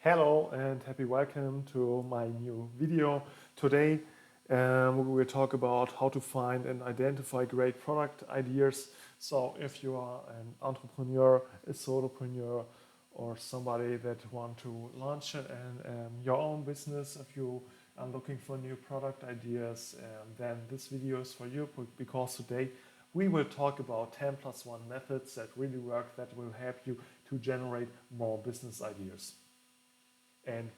Hello and happy welcome to my new video. Today we will talk about how to find and identify great product ideas. So if you are an entrepreneur, a solopreneur, or somebody that want to launch your own business, if you are looking for new product ideas, then this video is for you because today we will talk about 10 plus 1 methods that really work that will help you to generate more business ideas. And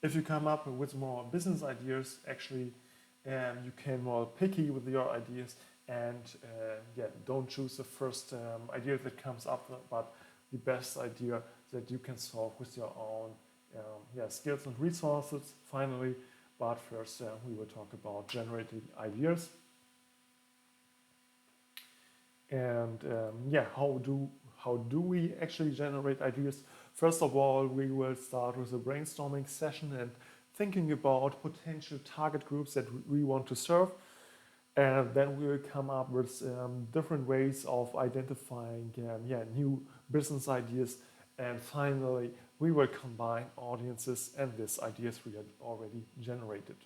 if you come up with more business ideas, actually, you can more picky with your ideas and don't choose the first idea that comes up, but the best idea that you can solve with your own skills and resources. Finally, but first we will talk about generating ideas and how do we actually generate ideas? First of all, we will start with a brainstorming session and thinking about potential target groups that we want to serve. And then we will come up with different ways of identifying new business ideas. And finally, we will combine audiences and these ideas we had already generated.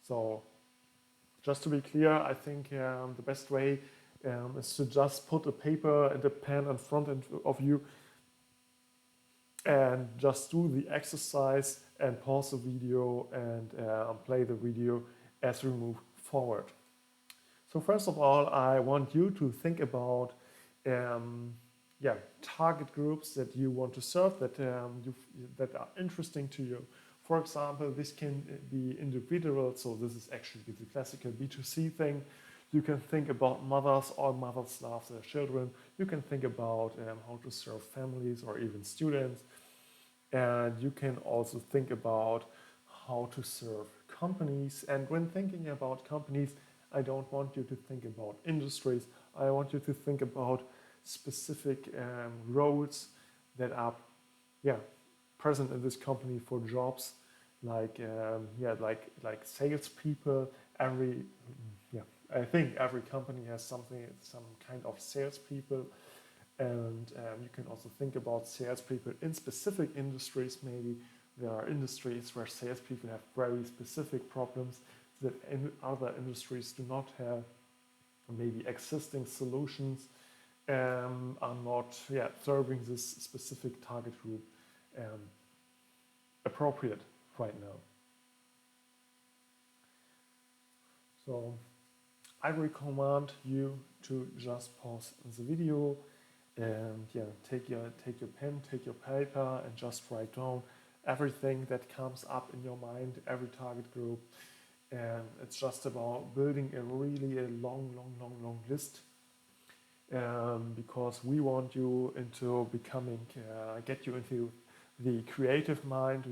So just to be clear, I think the best way is to just put a paper and a pen in front of you and just do the exercise and pause the video and play the video as we move forward. So first of all, I want you to think about target groups that you want to serve that are interesting to you. For example, this can be individuals, so this is actually the classical B2C thing. You can think about mothers, all mothers love their children. You can think about how to serve families or even students. And you can also think about how to serve companies. And when thinking about companies, I don't want you to think about industries. I want you to think about specific roles that are present in this company for jobs like salespeople. I think every company has some kind of salespeople, and you can also think about salespeople in specific industries. Maybe there are industries where salespeople have very specific problems that in other industries do not have. Maybe existing solutions are not serving this specific target group appropriate right now. So I recommend you to just pause the video and take your pen, take your paper, and just write down everything that comes up in your mind, every target group. And it's just about building a long list, because we want you into get you into the creative mind.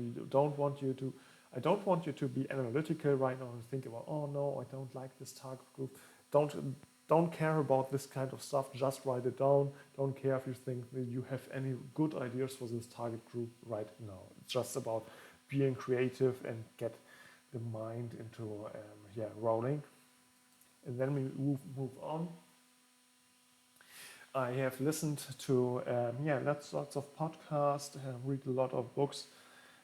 I don't want you to be analytical right now and think about, oh no, I don't like this target group. Don't care about this kind of stuff. Just write it down. Don't care if you think that you have any good ideas for this target group right now. It's just about being creative and get the mind into rolling. And then we move on. I have listened to lots of podcasts, read a lot of books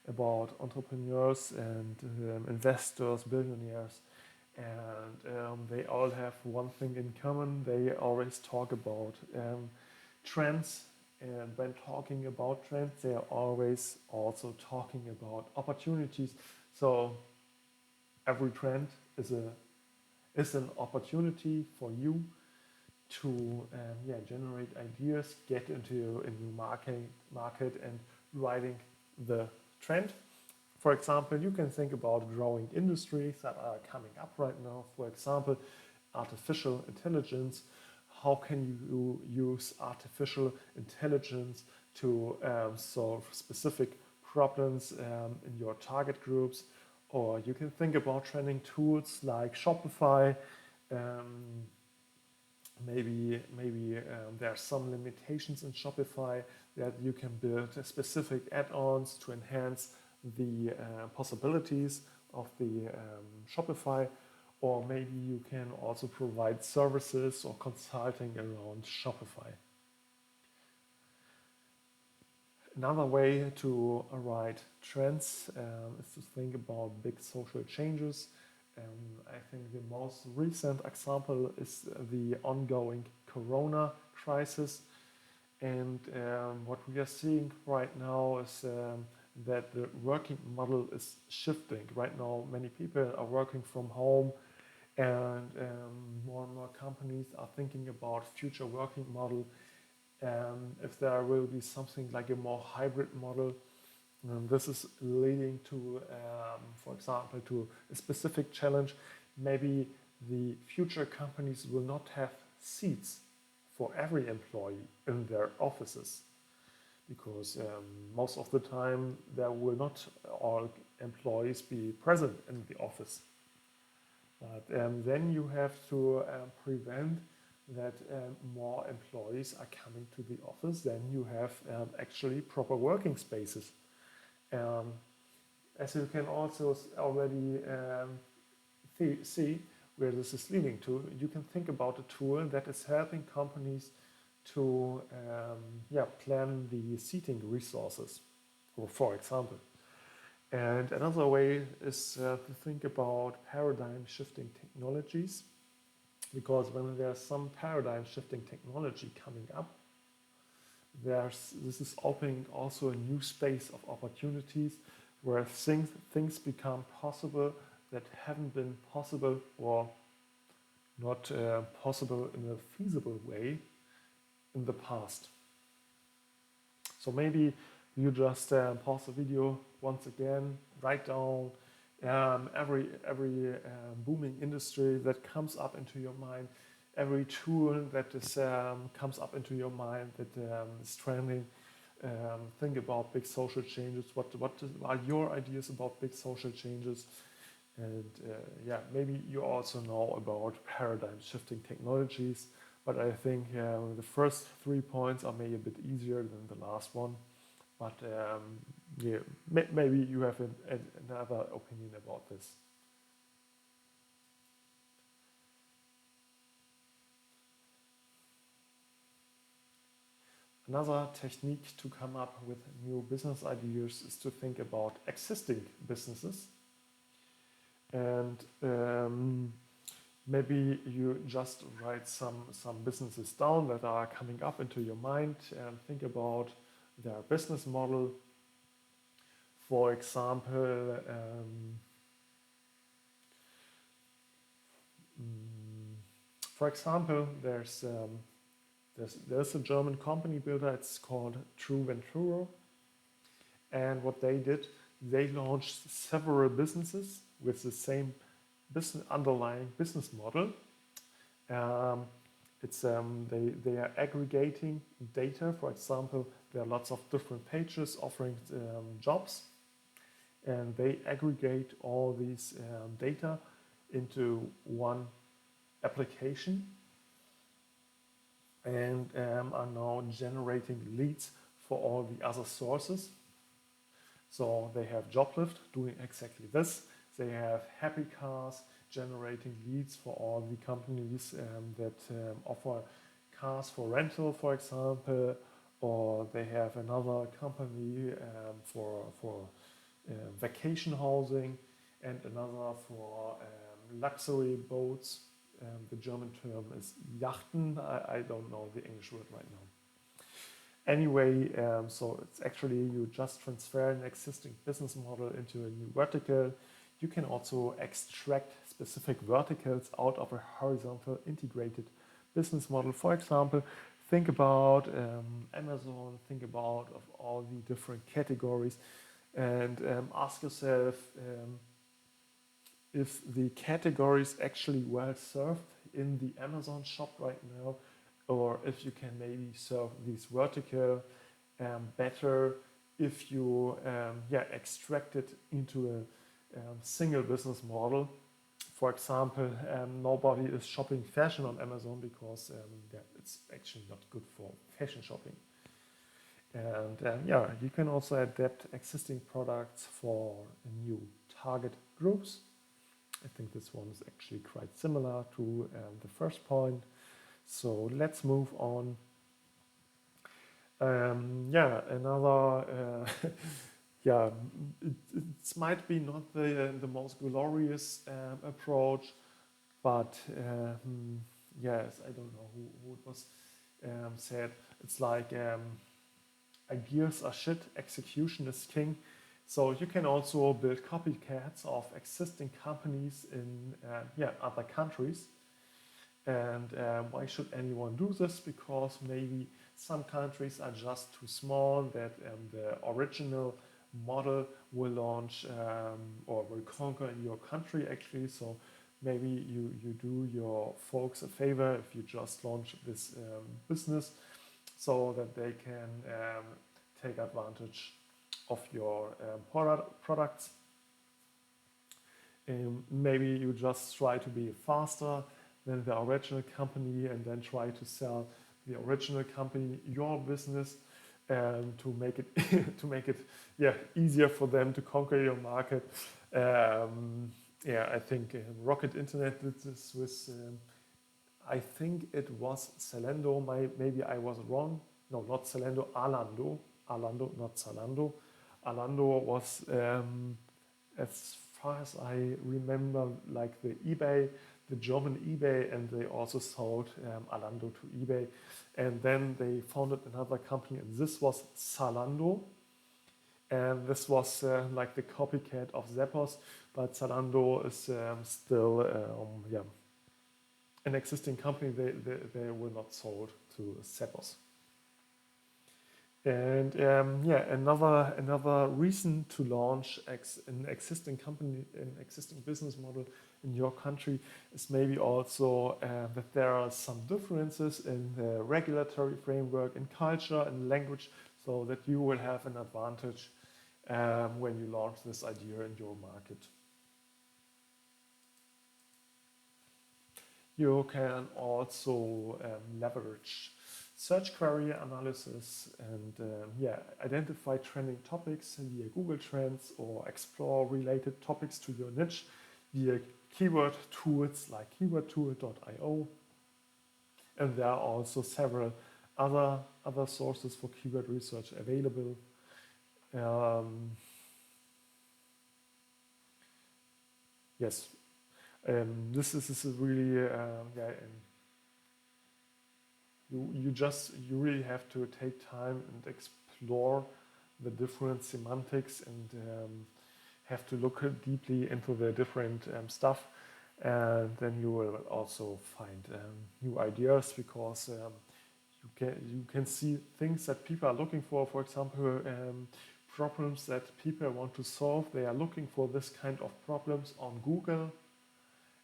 about entrepreneurs and investors, billionaires, and they all have one thing in common. They always talk about trends, and when talking about trends, they are always also talking about opportunities. So every trend is an opportunity for you to generate ideas, get into a new market and riding the trend. For example, you can think about growing industries that are coming up right now. For example, artificial intelligence. How can you use artificial intelligence to solve specific problems in your target groups? Or you can think about trending tools like Shopify. Maybe there are some limitations in Shopify that you can build specific add-ons to enhance the possibilities of the Shopify, or maybe you can also provide services or consulting around Shopify. Another way to write trends is to think about big social changes. I think the most recent example is the ongoing Corona crisis. And what we are seeing right now is that the working model is shifting. Right now, many people are working from home, and more and more companies are thinking about future working model. If there will be something like a more hybrid model, this is leading to, for example, to a specific challenge. Maybe the future companies will not have seats for every employee in their offices, because most of the time there will not all employees be present in the office. But then you have to prevent that more employees are coming to the office. Then you have actually proper working spaces. Um, as you can also already see where this is leading to, you can think about a tool that is helping companies to plan the seating resources, for example. And another way is to think about paradigm shifting technologies, because when there's some paradigm shifting technology coming up, this is opening also a new space of opportunities where things become possible that haven't been possible or not possible in a feasible way in the past. So maybe you just pause the video once again, write down every booming industry that comes up into your mind, every tool that is comes up into your mind that is trending. Think about big social changes. What are your ideas about big social changes? And maybe you also know about paradigm shifting technologies. But I think the first 3 points are maybe a bit easier than the last one. But maybe you have another opinion about this. Another technique to come up with new business ideas is to think about existing businesses. And maybe you just write some businesses down that are coming up into your mind and think about their business model. For example, there's a German company builder. It's called True Venturo, and what they did, they launched several businesses with the same underlying business model. They are aggregating data. For example, there are lots of different pages offering jobs, and they aggregate all these data into one application, and are now generating leads for all the other sources. So they have Joblift doing exactly this. They have Happy Cars generating leads for all the companies that offer cars for rental, for example, or they have another company for vacation housing, and another for luxury boats. The German term is Yachten. I don't know the English word right now. Anyway, so it's actually you just transfer an existing business model into a new vertical. You can also extract specific verticals out of a horizontal integrated business model. For example, think about Amazon, think about of all the different categories, and ask yourself if the category is actually well served in the Amazon shop right now, or if you can maybe serve these vertical better if you extract it into a single business model. For example, nobody is shopping fashion on Amazon because it's actually not good for fashion shopping. And you can also adapt existing products for new target groups. I think this one is actually quite similar to the first point. So let's move on. Yeah, another, yeah, it might be not the most glorious approach, but yes, I don't know who it was said. It's like ideas are shit, execution is king. So you can also build copycats of existing companies in yeah, other countries. And why should anyone do this? Because maybe some countries are just too small that the original model will launch or will conquer in your country actually. So maybe you do your folks a favor if you just launch this business so that they can take advantage of your products. Maybe you just try to be faster than the original company and then try to sell the original company your business to make it to make it yeah easier for them to conquer your market. Yeah, I think Rocket Internet did this with I think it was Zalando. Maybe I was wrong. No, not Zalando. Alando. Alando, not Zalando. Alando was as far as I remember, like the eBay, the German eBay, and they also sold Alando to eBay. And then they founded another company, and this was Zalando. And this was like the copycat of Zappos, but Zalando is still yeah, an existing company. They were not sold to Zappos. And yeah, another reason to launch an existing company, an existing business model in your country is maybe also that there are some differences in the regulatory framework, in culture, and language, so that you will have an advantage when you launch this idea in your market. You can also leverage search query analysis and yeah, identify trending topics via Google Trends or explore related topics to your niche via keyword tools like keywordtool.io. And there are also several other sources for keyword research available. Um, yes, this is a really yeah, you really have to take time and explore the different semantics and have to look deeply into the different stuff, and then you will also find new ideas because you can see things that people are looking for. For example, problems that people want to solve. They are looking for this kind of problems on Google.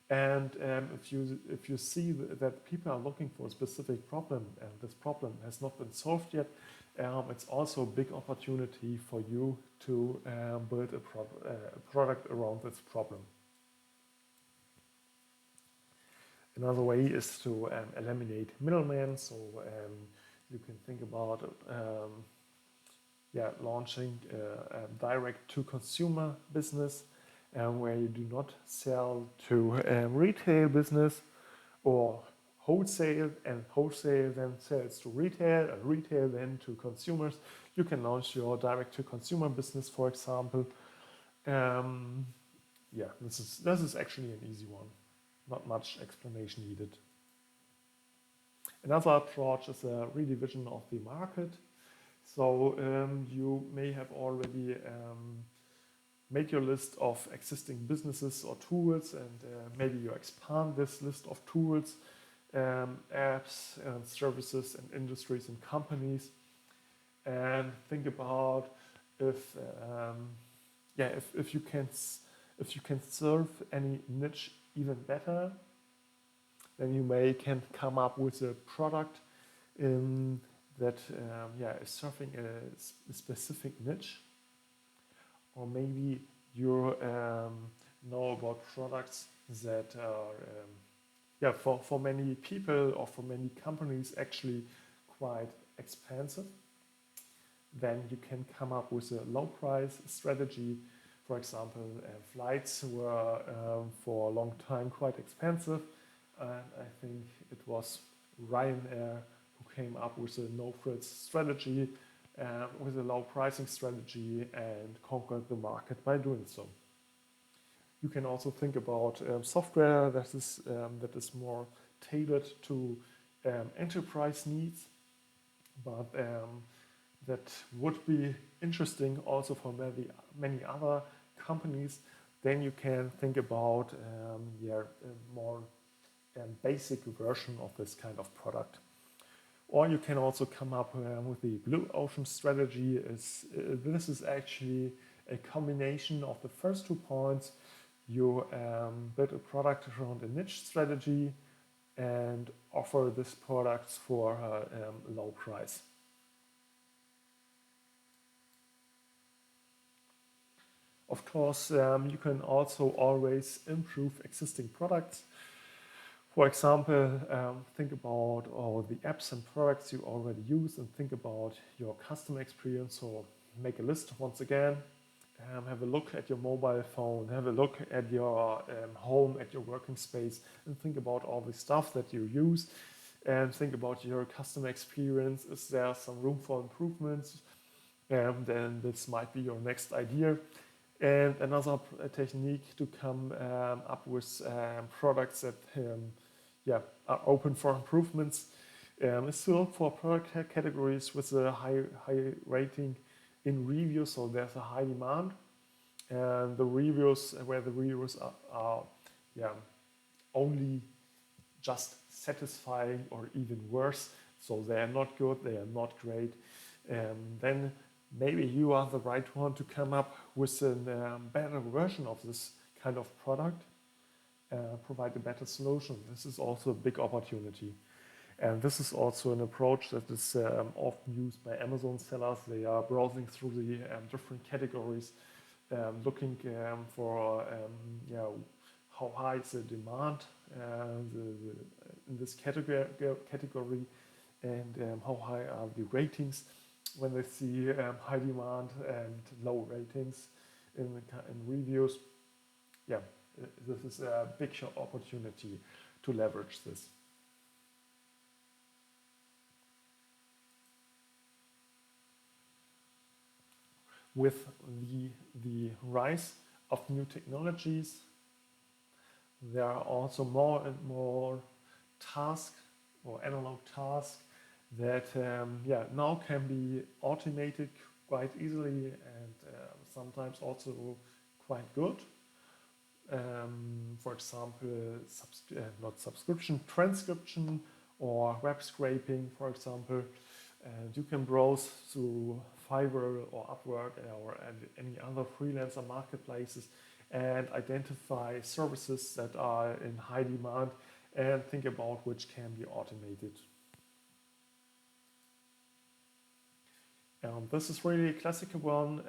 And if you see that people are looking for a specific problem and this problem has not been solved yet, it's also a big opportunity for you to build a product around this problem. Another way is to eliminate middlemen. So you can think about yeah, launching a direct-to-consumer business where you do not sell to retail business or wholesale, and wholesale then sells to retail, and retail then to consumers. You can launch your direct-to-consumer business, for example. Yeah, this is actually an easy one. Not much explanation needed. Another approach is a redivision of the market. So you may have already made your list of existing businesses or tools, and maybe you expand this list of tools, apps and services and industries and companies, and think about if yeah, if you can serve any niche even better, then you can come up with a product that yeah, is serving a specific niche. Or maybe you know about products that are yeah, for many people or for many companies actually quite expensive. Then you can come up with a low price strategy. For example, flights were for a long time quite expensive, and I think it was Ryanair who came up with a no-frills strategy, with a low pricing strategy, and conquered the market by doing so. You can also think about software that is more tailored to enterprise needs, but that would be interesting also for many other companies. Then you can think about a more basic version of this kind of product. Or you can also come up with the blue ocean strategy. This is actually a combination of the first 2 points. You build a product around a niche strategy and offer this product for a low price. Of course, you can also always improve existing products. For example, think about all the apps and products you already use and think about your customer experience. So make a list once again. Have a look at your mobile phone, have a look at your home, at your working space, and think about all the stuff that you use and think about your customer experience. Is there some room for improvements? Then this might be your next idea. And another technique to come up with products that are open for improvements is to look for product categories with a high rating in reviews, so there's a high demand, and the reviews are only just satisfying or even worse, so they are not good, they are not great, then maybe you are the right one to come up with a better version of this kind of product, provide a better solution. This is also a big opportunity. And this is also an approach that is often used by Amazon sellers. They are browsing through the different categories, looking for how high is the demand in this category and how high are the ratings. When they see high demand and low ratings in reviews, this is a big opportunity to leverage this. With the rise of new technologies, there are also more and more tasks or analog tasks that now can be automated quite easily and sometimes also quite good. For example, transcription or web scraping, for example. And you can browse through Fiverr or Upwork or any other freelancer marketplaces and identify services that are in high demand and think about which can be automated. This is really a classic one.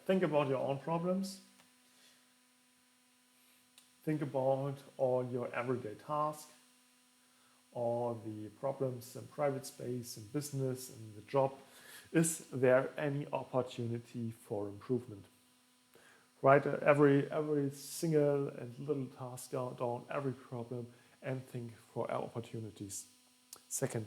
Think about your own problems. Think about all your everyday tasks, all the problems in private space, in business, in the job. Is there any opportunity for improvement? Write every single and little task down, every problem, and think for opportunities. Second,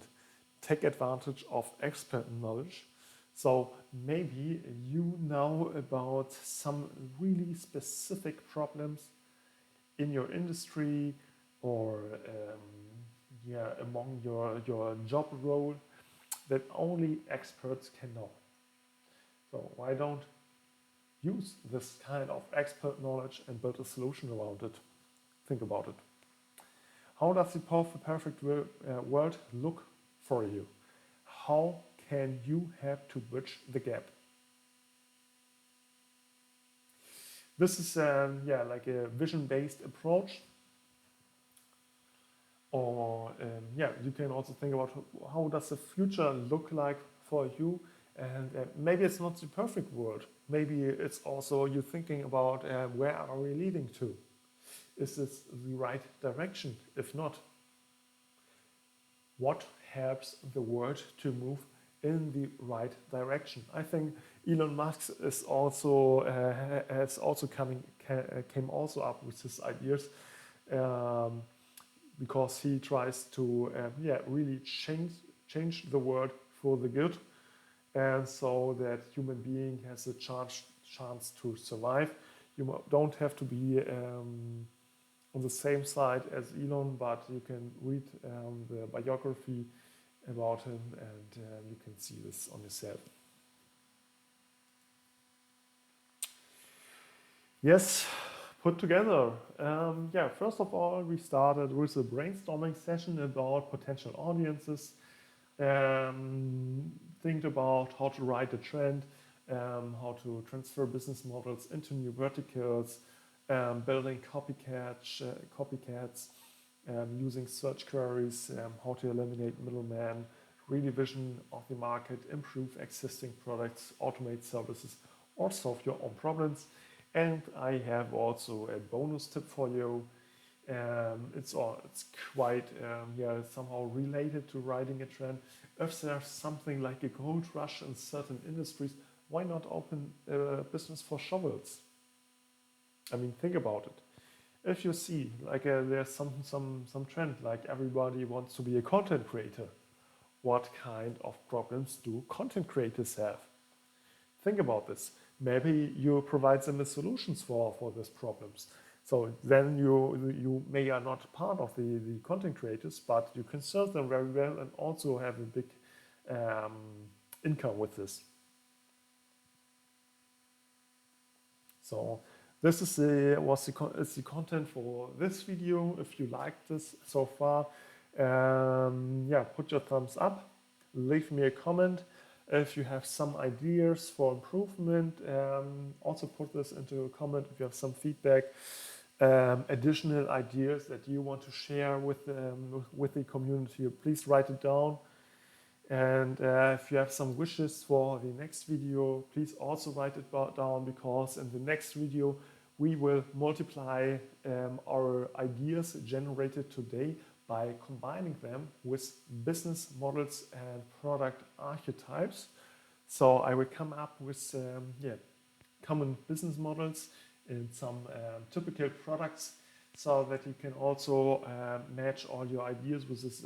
take advantage of expert knowledge. So maybe you know about some really specific problems in your industry or among your job role that only experts can know. So why don't use this kind of expert knowledge and build a solution around it? Think about it. How does the perfect world look for you? How can you help to bridge the gap? This is like a vision-based approach. Or you can also think about how does the future look like for you, and maybe it's not the perfect world. Maybe it's also you thinking about where are we leading to? Is this the right direction? If not, what helps the world to move in the right direction? I think Elon Musk is also came also up with his ideas. because he tries to really change the world for the good, and so that human being has a chance to survive. You don't have to be on the same side as Elon, but you can read the biography about him, and you can see this on yourself. Yes, put together. First of all, we started with a brainstorming session about potential audiences. Think about how to write a trend, how to transfer business models into new verticals, building copycats, using search queries, how to eliminate middlemen, revision of the market, improve existing products, automate services, or solve your own problems. And I have also a bonus tip for you. It's quite somehow related to writing a trend. If there's something like a gold rush in certain industries, why not open a business for shovels? I mean, think about it. If you see like there's some trend, like everybody wants to be a content creator, what kind of problems do content creators have? Think about this. Maybe you provide them with solutions for these problems. So then you may are not part of the content creators, but you can serve them very well and also have a big income with this. So this is the content for this video. If you liked this so far, put your thumbs up, leave me a comment. If you have some ideas for improvement, also put this into a comment if you have some feedback, additional ideas that you want to share with the community. Please write it down. And if you have some wishes for the next video, please also write it down, because in the next video we will multiply our ideas generated today by combining them with business models and product archetypes. So I will come up with common business models and some typical products, so that you can also match all your ideas with this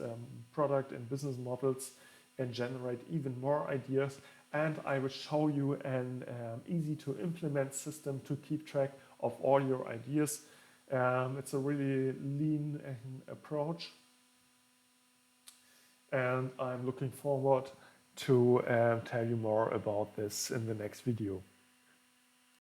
product and business models and generate even more ideas. And I will show you an easy to implement system to keep track of all your ideas. It's a really lean approach, and I'm looking forward to tell you more about this in the next video.